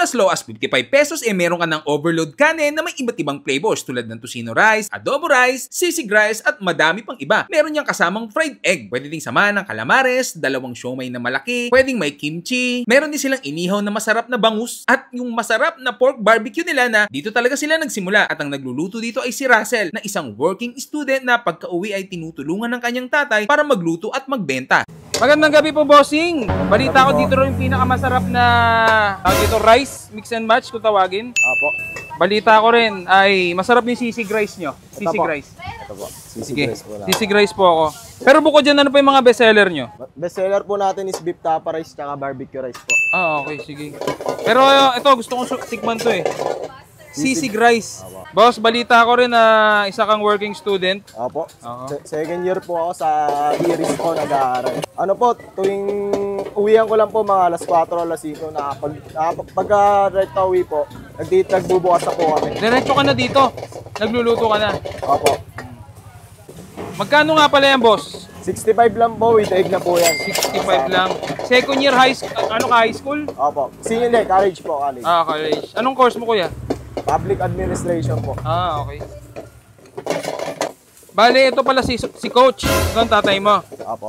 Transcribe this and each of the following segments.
As low as 55 pesos meron ka ng overload kanin na may iba't ibang flavors tulad ng tocino rice, adobo rice, sisig rice at madami pang iba. Meron niyang kasamang fried egg. Pwede ding samahan ng calamares, dalawang siomai na malaki, pwedeng may kimchi. Meron din silang inihaw na masarap na bangus at yung masarap na pork barbecue nila na dito talaga sila nagsimula. At ang nagluluto dito ay si Russell na isang working student na pagka-uwi ay tinutulungan ng kanyang tatay para magluto at magbenta. Magandang gabi po, bossing. Balita ko dito rin yung pinakamasarap na dito rice, mix and match kung tawagin. Apo. Balita ko rin ay masarap yung sisig rice nyo. Sisig rice. Ito po. Sige. Sisig rice po ako. Pero bukod dyan, ano po yung mga bestseller nyo? Bestseller po natin is beef tapa rice tsaka barbecue rice po. Ah, okay. Sige. Pero ito, gusto kong tikman to eh. Sisig rice. Boss, balita ko rin na isa kang working student. Opo. Second year po ako sa Iris po nag-aaral. Ano po, tuwing uwihan ko lang po mga alas 4, alas 5 na pagka-right na uwi po, nagbubukas na po kami. Diretso ka na dito. Nagluluto ka na. Opo. Magkano nga pala yan, boss? 65 lang po, with egg na po yan. 65 lang. Second year high school? Opo. Senior college po, college. Ah, college. Anong course mo, kuya? Public administration po. Ah, okay. Bale, ito pala si coach. Ito ang tatay mo. Opo.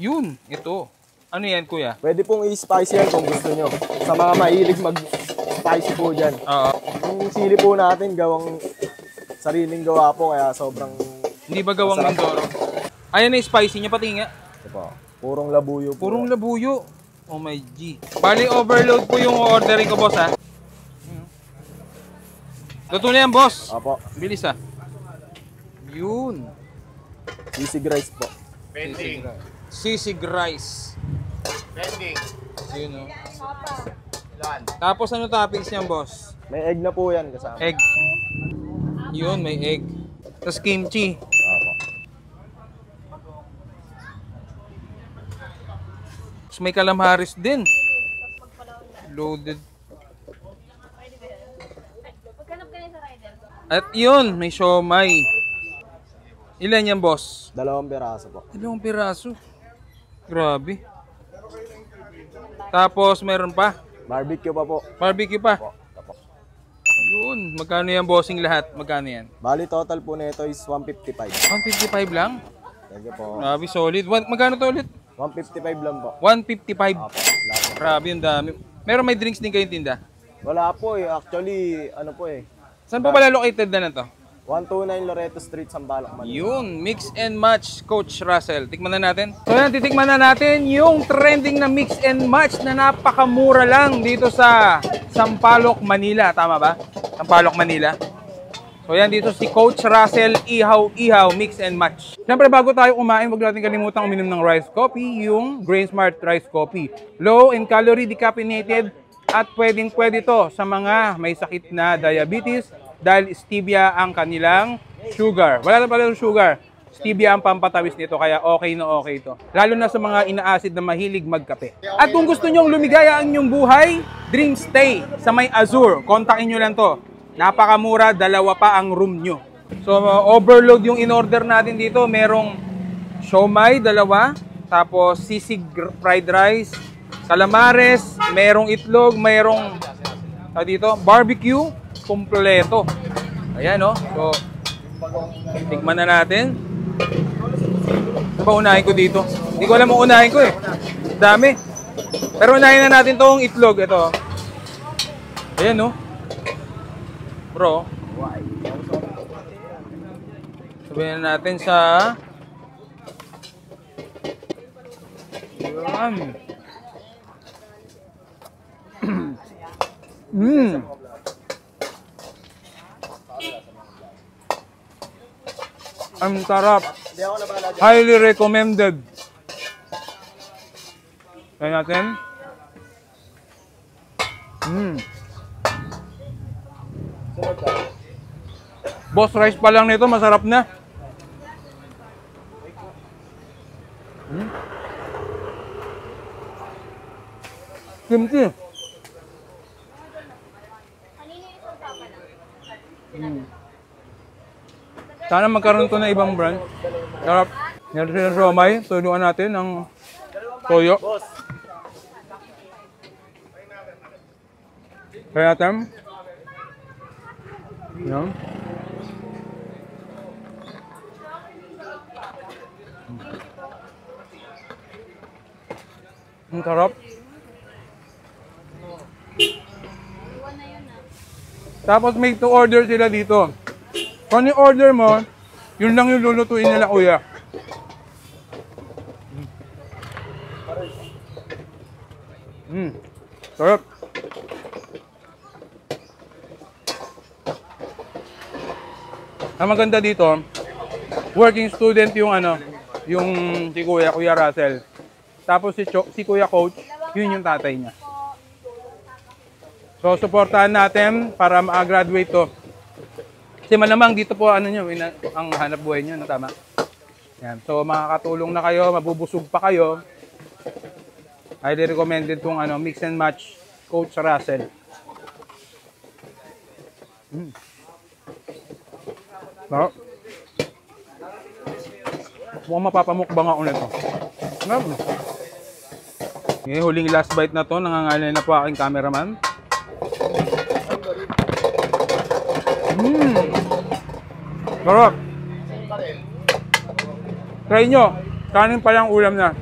Yun, ito. Ano yan, kuya? Pwede pong i-spicy yan kung gusto nyo. Sa mga mahilig mag-spicy po dyan. Oo. Yung sili po natin, gawang sariling gawa po, kaya sobrang... Hindi ba gawang Mindoro? Ayan na yung spicy niya, pati nga. Ito po. Purong labuyo po. Purong labuyo. Oh my G. Bali, overload po yung ordering ko, boss, ha? Luto na yan, boss. Opo. Bilis, ha? Yun. Sisig rice po. Pending. Sisig rice. Pending. Yun, oh. Ilan? Tapos ano toppings niyan, boss? May egg na po yan kasama. Egg. Yun, may egg. Tapos kimchi. Opo. Tapos may calamares din. Loaded. At yun, may siomai. Ilan yan, boss? 2 piraso po. 2 piraso. Grabe. Tapos meron pa. Barbecue pa po. Barbecue pa. Opo. Yun, magkano yan, bossing lahat? Magkano yan? Bali total po nito is 155. 155 lang? Thank you po. Grabe, solid. Magkano to ulit? 155 lang po. 155. Opo. Lahat. Grabe, yung dami. Meron may drinks din kayong tinda? Wala po eh. Actually, ano po eh. Saan po pala located na to? 129 Loreto Street, Sampaloc, Manila. Yun, mix and match, Coach Russell. Tikman na natin. So yan, titikman na natin yung trending na mix and match na napakamura lang dito sa Sampaloc, Manila. Tama ba? Sampaloc, Manila. So yan, dito si Coach Russell, Ihaw, mix and match. Siyempre, bago tayo kumain, wag natin kalimutang uminom ng rice coffee, yung Grain Smart Rice Coffee. Low in calorie, decaffeinated, at pwede to sa mga may sakit na diabetes dahil stevia ang kanilang sugar. Wala na pala yung sugar. Stevia ang pampatawis nito kaya okay na okay ito. Lalo na sa mga ina-acid na mahilig magkape. At kung gusto nyong lumigaya ang inyong buhay, Dream Stay sa may Azure. Kontakin nyo lang to. Napakamura, 2 pa ang room nyo. So overload yung in-order natin dito. Merong siomai, 2. Tapos sisig fried rice, calamares, merong itlog, merong dito, barbecue, kumpleto. Ayan, no? So, tikman na natin. Ano ba unahin ko dito? Hindi ko alam kung unahin ko eh. Dami. Pero unahin na natin tong itlog. Ito. Ayan, no? Bro. Sabihin na natin sa... Ayan. Ang sarap. Highly recommended. Try natin. Boss, rice pa lang nito, masarap na. Kimchi. Sana magkaroon to na ibang brand. Sarap. Meron silang siomai. Tulungan natin ng toyo. Kaya natin. Yan. Ang sarap. Tapos may to order sila dito. Kung i-order mo, yun lang yung lulutuin nila, kuya. Sarap. Ang maganda dito, working student yung yung si Kuya Russell. Tapos si Kuya Coach, yun yung tatay niya. So, supportahan natin para ma-graduate to. Kasi malamang dito po, ang hanap buhay nyo, no? Tama? Yan. So, makakatulong na kayo, mabubusog pa kayo. Highly recommended itong mix and match Coach Russell. So, mukhang mapapamukbang ako nito. Okay, huling last bite na to, nangangalay na po aking cameraman. Sarap. Try nyo. Kanin pa lang ulam na.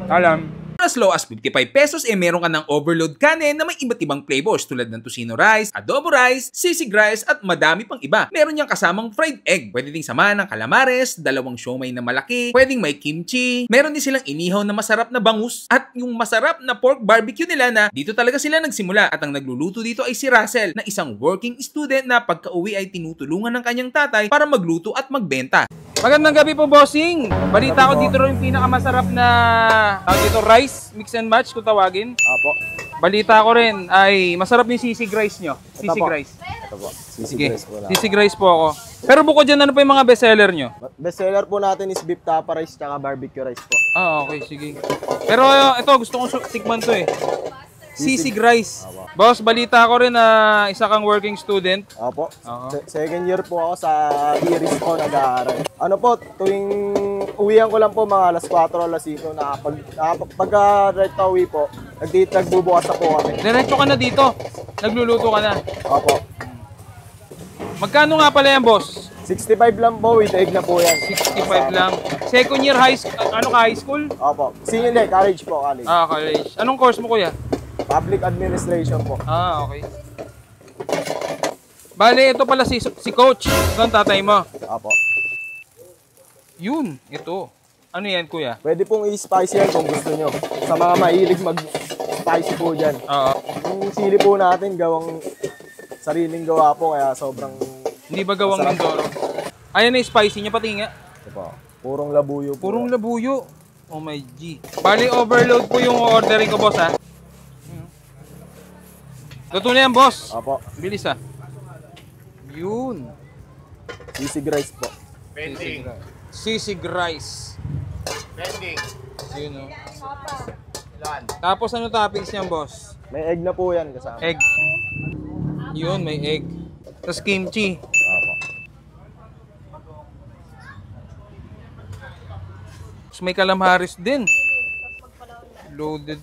Alam. As low as 55 pesos meron ka ng overload kanin na may iba't ibang flavors tulad ng tocino rice, adobo rice, sisig rice at madami pang iba. Meron niyang kasamang fried egg. Pwede ding samahan ng calamares, dalawang siomai na malaki, pwedeng may kimchi. Meron din silang inihaw na masarap na bangus at yung masarap na pork barbecue nila na dito talaga sila nagsimula. At ang nagluluto dito ay si Russell na isang working student na pagka-uwi ay tinutulungan ng kanyang tatay para magluto at magbenta. Magandang gabi po, bossing. Balita ko dito rin yung pinakamasarap na dito rice, mix and match kung tawagin. Apo. Balita ko rin ay masarap yung sisig rice nyo. Sisig rice. Ito po. Sige, Rice po lang. sisig rice po ako. Pero bukod dyan, ano pa yung mga bestseller nyo? Bestseller po natin is beef tapa rice tsaka barbecue rice po. Ah, okay, sige. Pero ito, gusto kong tikman to eh. Sisig rice. Boss, balita ko rin na isa kang working student. Apo. Oo. Second year po ako sa Iris po nag-aaral. Ano po, tuwing uwihan ko lang po mga alas 4 o alas 5 na pagka-right na uwi po, nagbubukas na po kami. Diretso ka na dito. Nagluluto ka na. Apo. Magkano nga pala yan, boss? 65 lang po, with egg na po yan. 65 lang. Second year high school? Opo. Senior day, college po, college. Ah, college. Anong course mo, kuya? Public administration po. Ah, okay. Bale, ito pala si Coach. Ito ang tatay mo. Opo. Yun, ito. Ano yan, kuya? Pwede pong i-spicy yan kung gusto nyo. Sa mga mahilig mag-spicy po dyan. Oo. Yung sili po natin, gawang sariling gawa po, kaya sobrang... Hindi ba gawang Mindoro? Ayan na yung spicy niya, pati nga. Ito po. Purong labuyo po. Purong labuyo. Oh my G. Bali, overload po yung ordering ko, boss, ha? Luto na yan, boss. Opo. Bilis, ha? Yun. Sisig rice po. Pending. Sisig rice. Pending. Yun, oh. Ilan? Tapos, ano toppings niyan, boss? May egg na po yan kasama. Egg. Yun, may egg. Tapos kimchi. Opo. Tapos may calamares din. Loaded.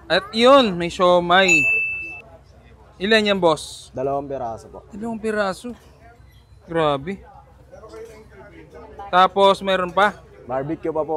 At yun, may siomai. Ilan yan, boss? 2 piraso po. 2 piraso. Grabe. Tapos meron pa. Barbecue pa po.